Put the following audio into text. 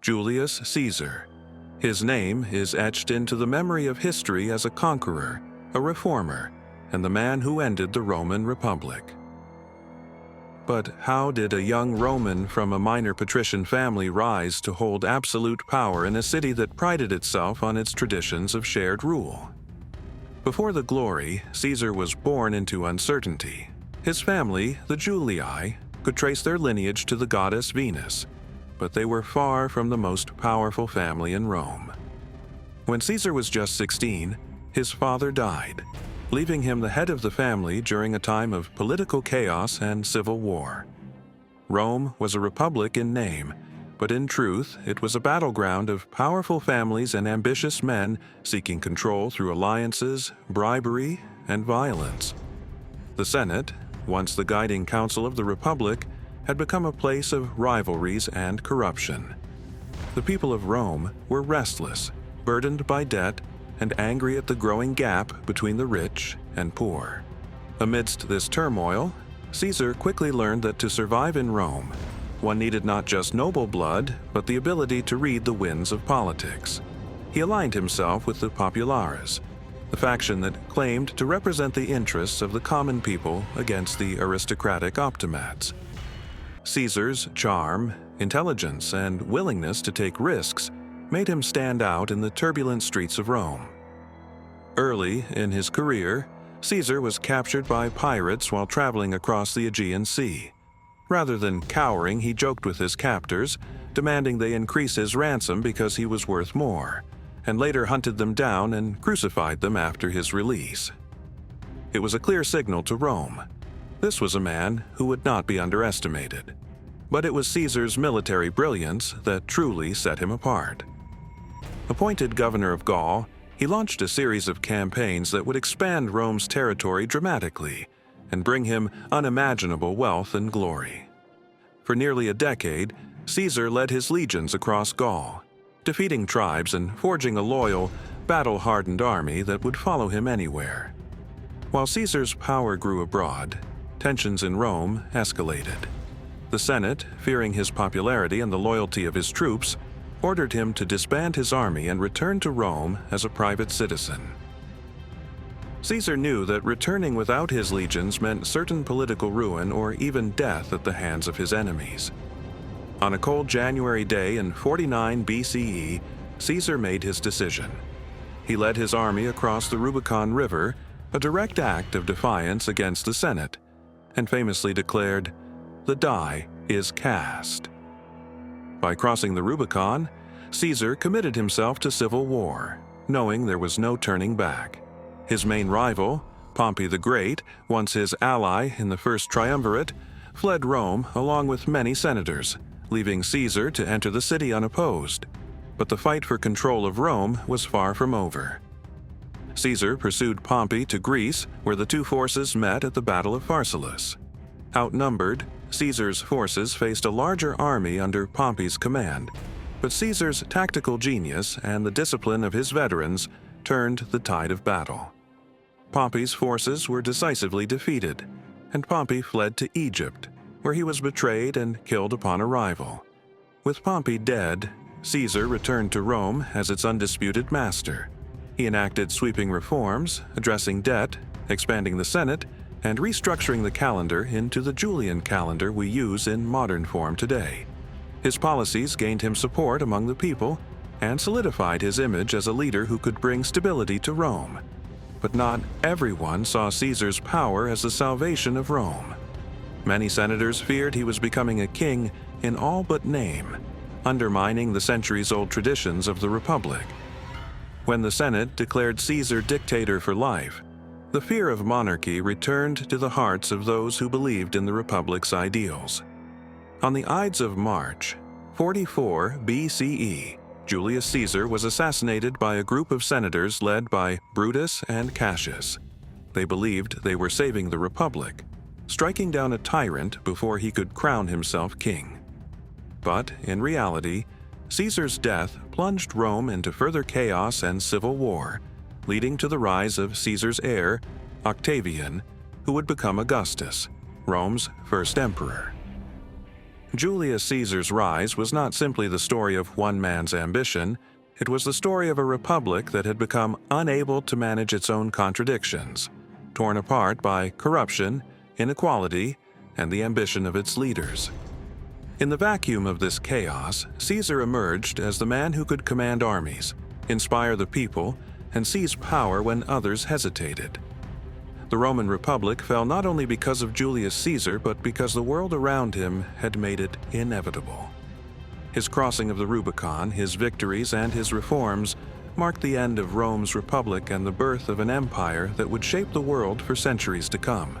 Julius Caesar. His name is etched into the memory of history as a conqueror, a reformer, and the man who ended the Roman Republic. But how did a young Roman from a minor patrician family rise to hold absolute power in a city that prided itself on its traditions of shared rule? Before the glory, Caesar was born into uncertainty. His family, the Julii, could trace their lineage to the goddess Venus, but they were far from the most powerful family in Rome. When Caesar was just 16, his father died, leaving him the head of the family during a time of political chaos and civil war. Rome was a republic in name, but in truth it was a battleground of powerful families and ambitious men seeking control through alliances, bribery, and violence. The Senate, once the guiding council of the republic, had become a place of rivalries and corruption. The people of Rome were restless, burdened by debt, and angry at the growing gap between the rich and poor. Amidst this turmoil, Caesar quickly learned that to survive in Rome, one needed not just noble blood, but the ability to read the winds of politics. He aligned himself with the populares, the faction that claimed to represent the interests of the common people against the aristocratic optimates. Caesar's charm, intelligence, and willingness to take risks made him stand out in the turbulent streets of Rome. Early in his career, Caesar was captured by pirates while traveling across the Aegean Sea. Rather than cowering, he joked with his captors, demanding they increase his ransom because he was worth more, and later hunted them down and crucified them after his release. It was a clear signal to Rome. This was a man who would not be underestimated. But it was Caesar's military brilliance that truly set him apart. Appointed governor of Gaul, he launched a series of campaigns that would expand Rome's territory dramatically and bring him unimaginable wealth and glory. For nearly a decade, Caesar led his legions across Gaul, defeating tribes and forging a loyal, battle-hardened army that would follow him anywhere. While Caesar's power grew abroad, tensions in Rome escalated. The Senate, fearing his popularity and the loyalty of his troops, ordered him to disband his army and return to Rome as a private citizen. Caesar knew that returning without his legions meant certain political ruin or even death at the hands of his enemies. On a cold January day in 49 BCE, Caesar made his decision. He led his army across the Rubicon River, a direct act of defiance against the Senate, and famously declared, "The die is cast." By crossing the Rubicon, Caesar committed himself to civil war, knowing there was no turning back. His main rival, Pompey the Great, once his ally in the first triumvirate, fled Rome along with many senators, leaving Caesar to enter the city unopposed. But the fight for control of Rome was far from over. Caesar pursued Pompey to Greece, where the two forces met at the Battle of Pharsalus. Outnumbered, Caesar's forces faced a larger army under Pompey's command, but Caesar's tactical genius and the discipline of his veterans turned the tide of battle. Pompey's forces were decisively defeated, and Pompey fled to Egypt, where he was betrayed and killed upon arrival. With Pompey dead, Caesar returned to Rome as its undisputed master. He enacted sweeping reforms, addressing debt, expanding the Senate, and restructuring the calendar into the Julian calendar we use in modern form today. His policies gained him support among the people and solidified his image as a leader who could bring stability to Rome. But not everyone saw Caesar's power as the salvation of Rome. Many senators feared he was becoming a king in all but name, undermining the centuries-old traditions of the Republic. When the Senate declared Caesar dictator for life, the fear of monarchy returned to the hearts of those who believed in the Republic's ideals. On the Ides of March, 44 BCE, Julius Caesar was assassinated by a group of senators led by Brutus and Cassius. They believed they were saving the Republic, striking down a tyrant before he could crown himself king. But in reality, Caesar's death plunged Rome into further chaos and civil war, leading to the rise of Caesar's heir, Octavian, who would become Augustus, Rome's first emperor. Julius Caesar's rise was not simply the story of one man's ambition, it was the story of a republic that had become unable to manage its own contradictions, torn apart by corruption, inequality, and the ambition of its leaders. In the vacuum of this chaos, Caesar emerged as the man who could command armies, inspire the people, and seize power when others hesitated. The Roman Republic fell not only because of Julius Caesar, but because the world around him had made it inevitable. His crossing of the Rubicon, his victories, and his reforms marked the end of Rome's republic and the birth of an empire that would shape the world for centuries to come.